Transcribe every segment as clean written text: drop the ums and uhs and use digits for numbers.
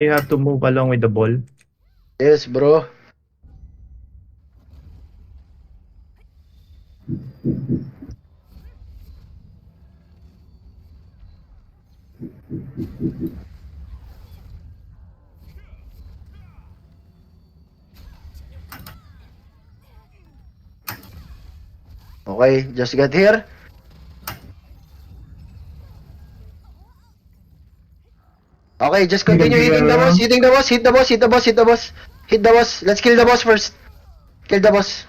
You have to move along with the ball. Yes, bro. Okay, just get here. Okay, just continue hitting the boss, hitting the boss, hit the boss, hit the boss, hit the boss. Hit the boss. Let's kill the boss first. Kill the boss.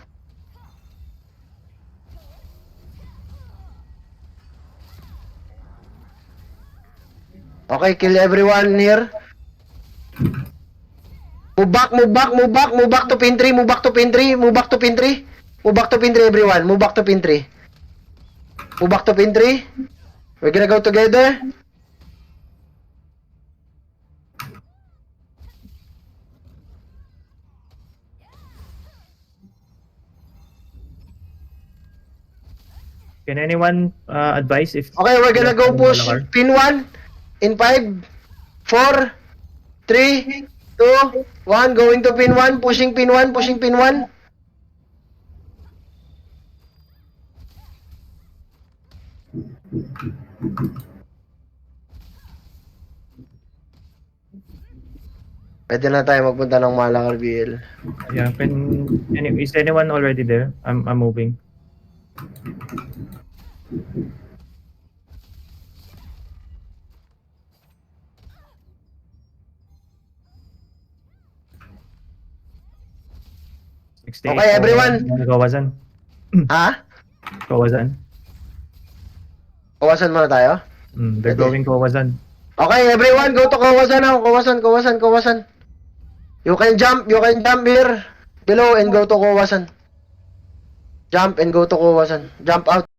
Okay, kill everyone here. Move back, move back, move back, move back to pin 3, move back to pin 3, move back to pin 3. Move back to pin 3, everyone. Move back to pin 3. Move back to pin 3. We're gonna go together. Can anyone advise if... Okay, we're gonna go push Malakar? pin 1 in 5, 4, 3, 2, 1. Going to pin 1, pushing pin 1, pushing pin 1. Pwede na tayo magpunta ng Malakar BL. Yeah, is anyone already there? I'm moving. Okay, everyone. Kawasan. Ha? Kawasan. Kawasan muna tayo? They're Pwede. going Kawasan. Okay, everyone, go to Kawasan now. Kawasan. You can jump here below and go to Kawasan. Jump and go to Kawasan. Jump out.